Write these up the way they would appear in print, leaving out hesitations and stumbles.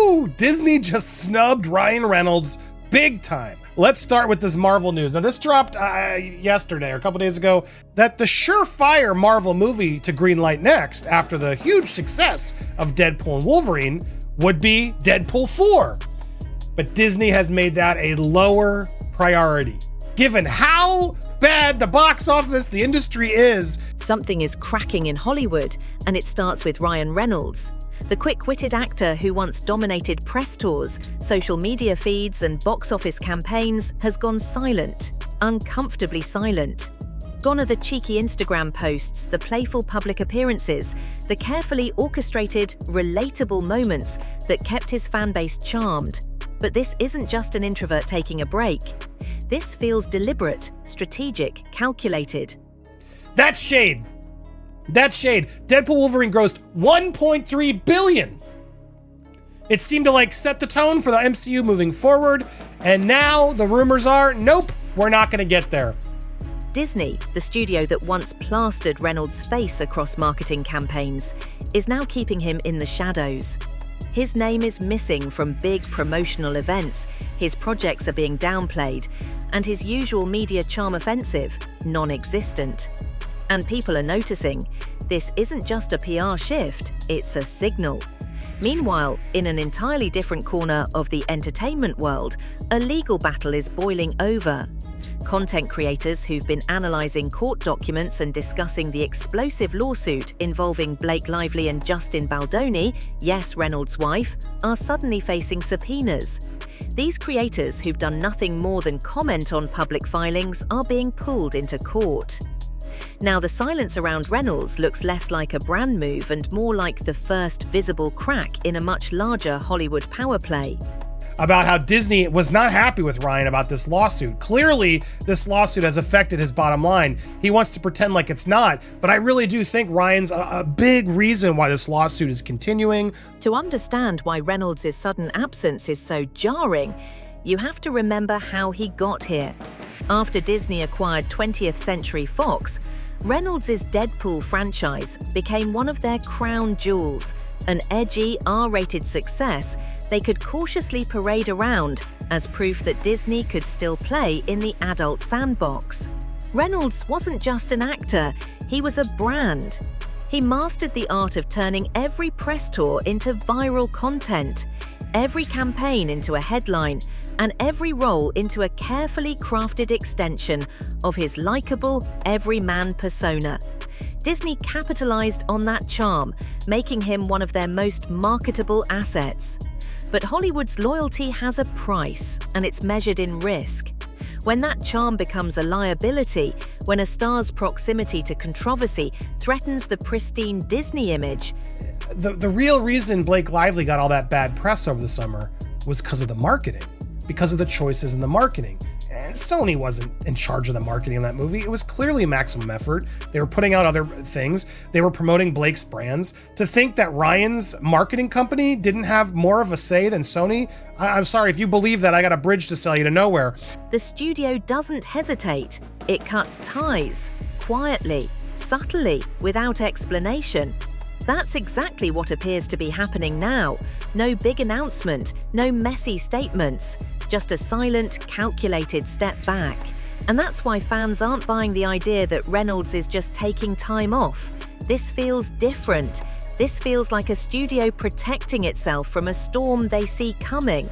Woo! Disney just snubbed Ryan Reynolds big time. Let's start with this Marvel news. Now, this dropped yesterday or a couple days ago, that the surefire Marvel movie to greenlight next after the huge success of Deadpool and Wolverine would be Deadpool 4. But Disney has made that a lower priority. Given how bad the box office, the industry is. Something is cracking in Hollywood, and it starts with Ryan Reynolds. The quick-witted actor who once dominated press tours, social media feeds, and box office campaigns has gone silent, uncomfortably silent. Gone are the cheeky Instagram posts, the playful public appearances, the carefully orchestrated, relatable moments that kept his fanbase charmed. But this isn't just an introvert taking a break. This feels deliberate, strategic, calculated. That's shade. That's shade. Deadpool Wolverine grossed $1.3 billion. It seemed to set the tone for the MCU moving forward, and now the rumors are, nope, we're not going to get there. Disney, the studio that once plastered Reynolds' face across marketing campaigns, is now keeping him in the shadows. His name is missing from big promotional events, his projects are being downplayed, and his usual media charm offensive, non-existent. And people are noticing, this isn't just a PR shift, it's a signal. Meanwhile, in an entirely different corner of the entertainment world, a legal battle is boiling over. Content creators who've been analysing court documents and discussing the explosive lawsuit involving Blake Lively and Justin Baldoni, yes, Reynolds' wife, are suddenly facing subpoenas. These creators who've done nothing more than comment on public filings are being pulled into court. Now, the silence around Reynolds looks less like a brand move and more like the first visible crack in a much larger Hollywood power play. About how Disney was not happy with Ryan about this lawsuit. Clearly, this lawsuit has affected his bottom line. He wants to pretend like it's not, but I really do think Ryan's a big reason why this lawsuit is continuing. To understand why Reynolds' sudden absence is so jarring, you have to remember how he got here. After Disney acquired 20th Century Fox, Reynolds' Deadpool franchise became one of their crown jewels, an edgy, R-rated success they could cautiously parade around as proof that Disney could still play in the adult sandbox. Reynolds wasn't just an actor, he was a brand. He mastered the art of turning every press tour into viral content, every campaign into a headline, and every role into a carefully crafted extension of his likable, everyman persona. Disney capitalized on that charm, making him one of their most marketable assets. But Hollywood's loyalty has a price, and it's measured in risk. When that charm becomes a liability, when a star's proximity to controversy threatens the pristine Disney image. The real reason Blake Lively got all that bad press over the summer was because of the marketing, because of the choices in the marketing. And Sony wasn't in charge of the marketing in that movie. It was clearly a maximum effort. They were putting out other things. They were promoting Blake's brands. To think that Ryan's marketing company didn't have more of a say than Sony, I'm sorry, if you believe that, I got a bridge to sell you to nowhere. The studio doesn't hesitate. It cuts ties, quietly, subtly, without explanation. That's exactly what appears to be happening now. No big announcement, no messy statements. Just a silent, calculated step back. And that's why fans aren't buying the idea that Reynolds is just taking time off. This feels different. This feels like a studio protecting itself from a storm they see coming.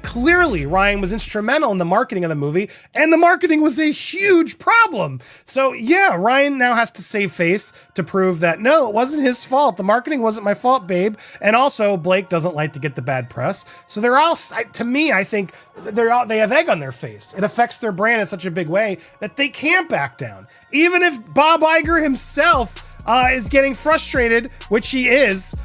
Clearly, Ryan was instrumental in the marketing of the movie, and the marketing was a huge problem. So yeah, Ryan now has to save face to prove that, no, it wasn't his fault. The marketing wasn't my fault, babe. And also, Blake doesn't like to get the bad press. So they're all, to me, I think they have egg on their face. It affects their brand in such a big way that they can't back down. Even if Bob Iger himself is getting frustrated, which he is,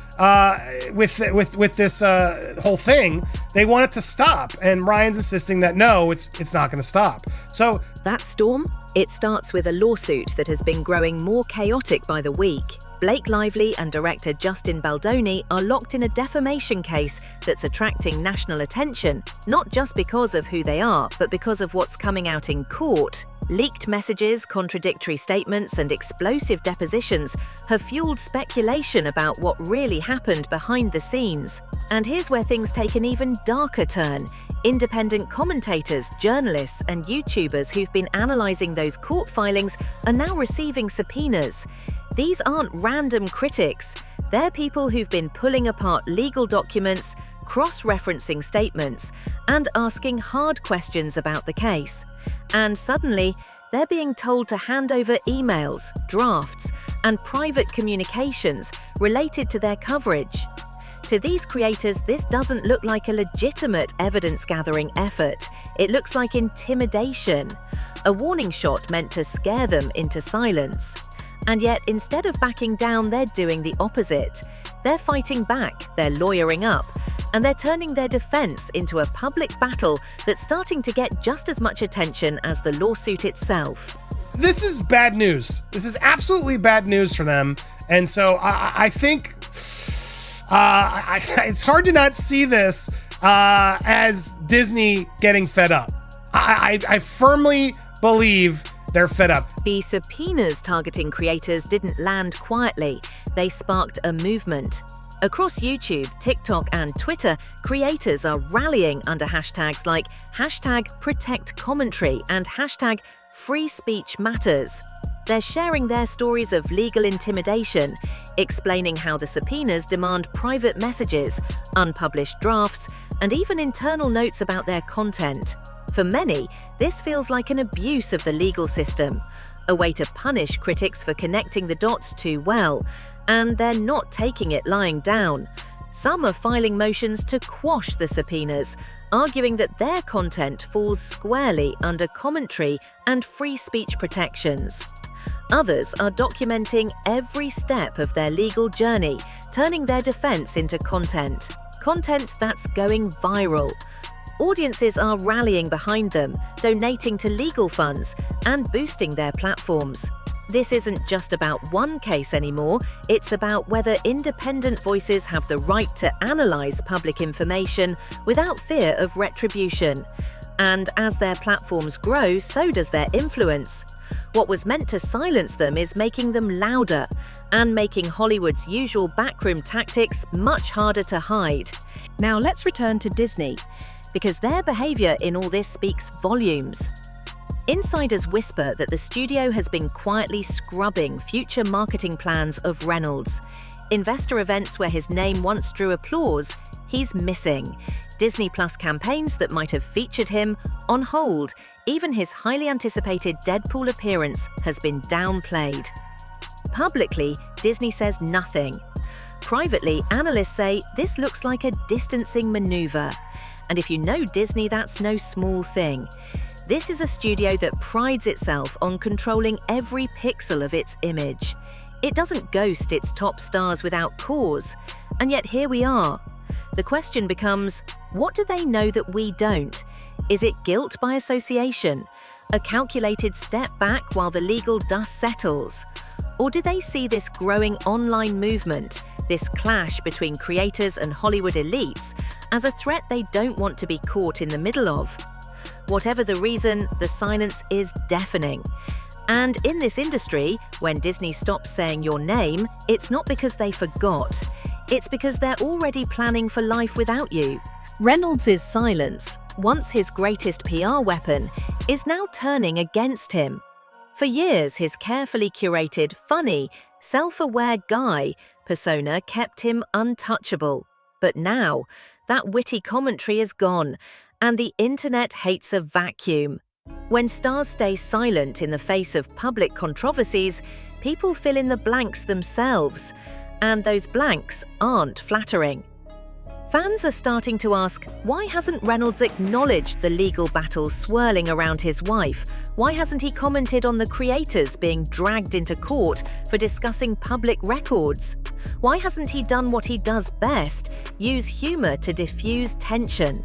with this whole thing, they want it to stop, and Ryan's insisting that no, it's not going to stop. So that storm, it starts with a lawsuit that has been growing more chaotic by the week. Blake Lively and director Justin Baldoni are locked in a defamation case that's attracting national attention, not just because of who they are, but because of what's coming out in court. Leaked messages, contradictory statements, and explosive depositions have fueled speculation about what really happened behind the scenes. And here's where things take an even darker turn. Independent commentators, journalists, and YouTubers who've been analyzing those court filings are now receiving subpoenas. These aren't random critics. They're people who've been pulling apart legal documents, cross-referencing statements, and asking hard questions about the case. And suddenly, they're being told to hand over emails, drafts, and private communications related to their coverage. To these creators, this doesn't look like a legitimate evidence-gathering effort. It looks like intimidation, a warning shot meant to scare them into silence. And yet, instead of backing down, they're doing the opposite. They're fighting back, they're lawyering up, and they're turning their defense into a public battle that's starting to get just as much attention as the lawsuit itself. This is bad news. This is absolutely bad news for them. And so I think it's hard to not see this as Disney getting fed up. I firmly believe they're fed up. The subpoenas targeting creators didn't land quietly. They sparked a movement. Across YouTube, TikTok, and Twitter, creators are rallying under hashtags like #ProtectCommentary and #FreeSpeechMatters. They're sharing their stories of legal intimidation, explaining how the subpoenas demand private messages, unpublished drafts, and even internal notes about their content. For many, this feels like an abuse of the legal system, a way to punish critics for connecting the dots too well, and they're not taking it lying down. Some are filing motions to quash the subpoenas, arguing that their content falls squarely under commentary and free speech protections. Others are documenting every step of their legal journey, turning their defense into content that's going viral. Audiences are rallying behind them, donating to legal funds, and boosting their platforms. This isn't just about one case anymore, it's about whether independent voices have the right to analyze public information without fear of retribution. And as their platforms grow, so does their influence. What was meant to silence them is making them louder and making Hollywood's usual backroom tactics much harder to hide. Now let's return to Disney, because their behavior in all this speaks volumes. Insiders whisper that the studio has been quietly scrubbing future marketing plans of Reynolds. Investor events where his name once drew applause, he's missing. Disney Plus campaigns that might have featured him, on hold. Even his highly anticipated Deadpool appearance has been downplayed. Publicly, Disney says nothing. Privately, analysts say this looks like a distancing maneuver. And if you know Disney, that's no small thing. This is a studio that prides itself on controlling every pixel of its image. It doesn't ghost its top stars without cause. And yet here we are. The question becomes, what do they know that we don't? Is it guilt by association? A calculated step back while the legal dust settles? Or do they see this growing online movement, this clash between creators and Hollywood elites, as a threat they don't want to be caught in the middle of? Whatever the reason, the silence is deafening. And in this industry, when Disney stops saying your name, it's not because they forgot. It's because they're already planning for life without you. Reynolds' silence, once his greatest PR weapon, is now turning against him. For years, his carefully curated, funny, self-aware guy persona kept him untouchable. But now, that witty commentary is gone, and the internet hates a vacuum. When stars stay silent in the face of public controversies, people fill in the blanks themselves, and those blanks aren't flattering. Fans are starting to ask, why hasn't Reynolds acknowledged the legal battle swirling around his wife? Why hasn't he commented on the creators being dragged into court for discussing public records? Why hasn't he done what he does best, use humor to diffuse tension?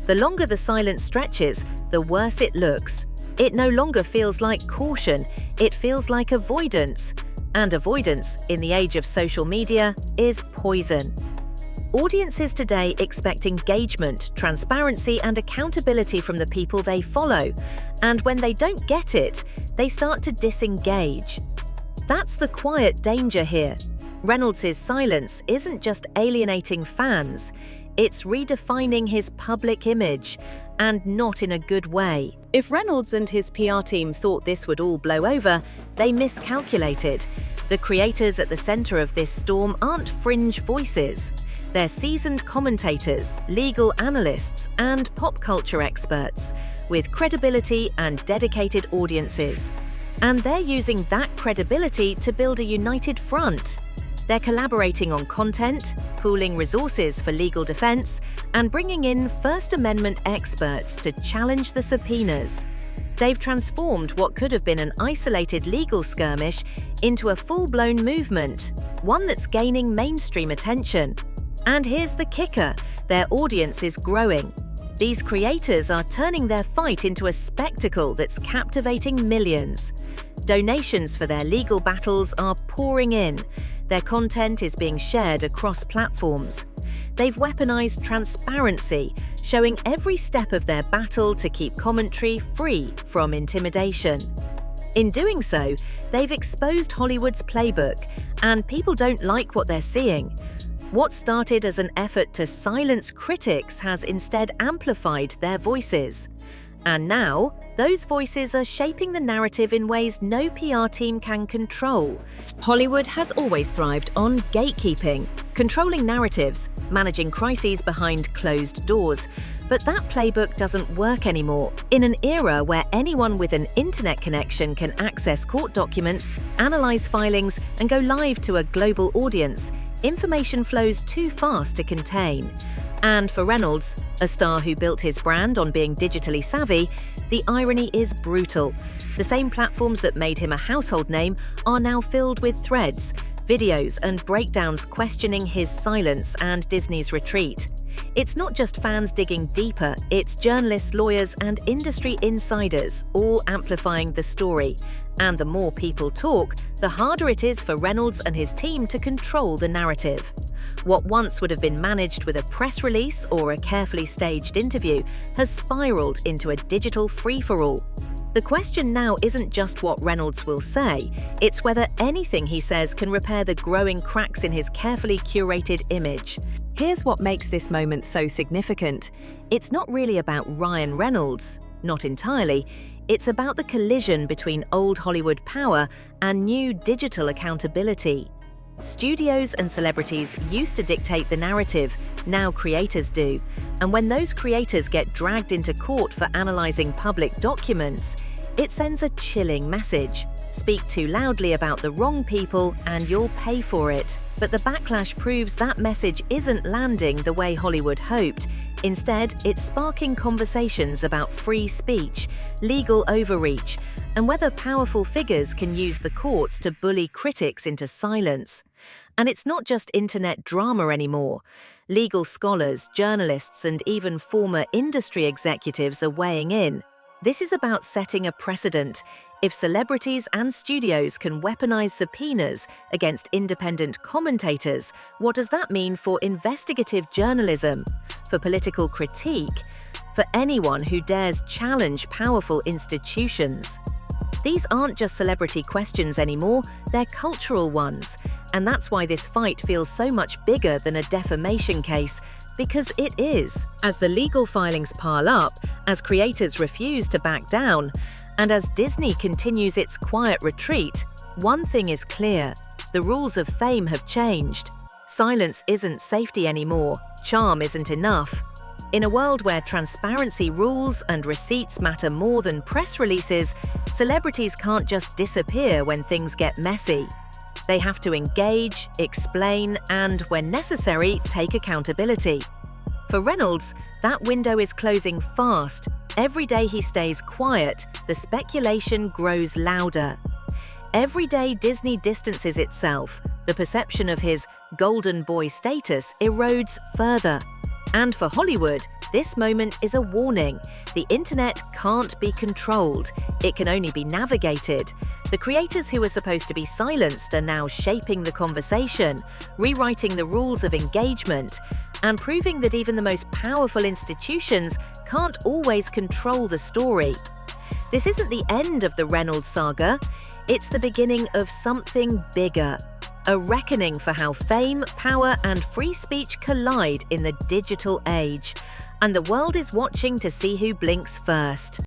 The longer the silence stretches, the worse it looks. It no longer feels like caution, it feels like avoidance. And avoidance, in the age of social media, is poison. Audiences today expect engagement, transparency, and accountability from the people they follow. And when they don't get it, they start to disengage. That's the quiet danger here. Reynolds' silence isn't just alienating fans, it's redefining his public image, and not in a good way. If Reynolds and his PR team thought this would all blow over, they miscalculated. The creators at the center of this storm aren't fringe voices. They're seasoned commentators, legal analysts, and pop culture experts, with credibility and dedicated audiences. And they're using that credibility to build a united front. They're collaborating on content, pooling resources for legal defense, and bringing in First Amendment experts to challenge the subpoenas. They've transformed what could have been an isolated legal skirmish into a full-blown movement, one that's gaining mainstream attention. And here's the kicker: their audience is growing. These creators are turning their fight into a spectacle that's captivating millions. Donations for their legal battles are pouring in. Their content is being shared across platforms. They've weaponized transparency, showing every step of their battle to keep commentary free from intimidation. In doing so, they've exposed Hollywood's playbook, and people don't like what they're seeing. What started as an effort to silence critics has instead amplified their voices. And now, those voices are shaping the narrative in ways no PR team can control. Hollywood has always thrived on gatekeeping, controlling narratives, managing crises behind closed doors. But that playbook doesn't work anymore. In an era where anyone with an internet connection can access court documents, analyze filings, and go live to a global audience, information flows too fast to contain. And for Reynolds, a star who built his brand on being digitally savvy, the irony is brutal. The same platforms that made him a household name are now filled with threads, videos, and breakdowns questioning his silence and Disney's retreat. It's not just fans digging deeper, it's journalists, lawyers, and industry insiders all amplifying the story. And the more people talk, the harder it is for Reynolds and his team to control the narrative. What once would have been managed with a press release or a carefully staged interview has spiraled into a digital free-for-all. The question now isn't just what Reynolds will say, it's whether anything he says can repair the growing cracks in his carefully curated image. Here's what makes this moment so significant. It's not really about Ryan Reynolds, not entirely. It's about the collision between old Hollywood power and new digital accountability. Studios and celebrities used to dictate the narrative, now creators do. And when those creators get dragged into court for analyzing public documents, it sends a chilling message. Speak too loudly about the wrong people and you'll pay for it. But the backlash proves that message isn't landing the way Hollywood hoped. Instead, it's sparking conversations about free speech, legal overreach, and whether powerful figures can use the courts to bully critics into silence. And it's not just internet drama anymore. Legal scholars, journalists, and even former industry executives are weighing in. This is about setting a precedent. If celebrities and studios can weaponize subpoenas against independent commentators, what does that mean for investigative journalism, for political critique, for anyone who dares challenge powerful institutions? These aren't just celebrity questions anymore, they're cultural ones. And that's why this fight feels so much bigger than a defamation case, because it is. As the legal filings pile up, as creators refuse to back down, and as Disney continues its quiet retreat, one thing is clear: the rules of fame have changed. Silence isn't safety anymore, charm isn't enough. In a world where transparency rules and receipts matter more than press releases, celebrities can't just disappear when things get messy. They have to engage, explain, and, when necessary, take accountability. For Reynolds, that window is closing fast. Every day he stays quiet, the speculation grows louder. Every day Disney distances itself, the perception of his golden boy status erodes further. And for Hollywood, this moment is a warning. The internet can't be controlled. It can only be navigated. The creators who are supposed to be silenced are now shaping the conversation, rewriting the rules of engagement, and proving that even the most powerful institutions can't always control the story. This isn't the end of the Reynolds saga. It's the beginning of something bigger. a reckoning for how fame, power, and free speech collide in the digital age. And the world is watching to see who blinks first.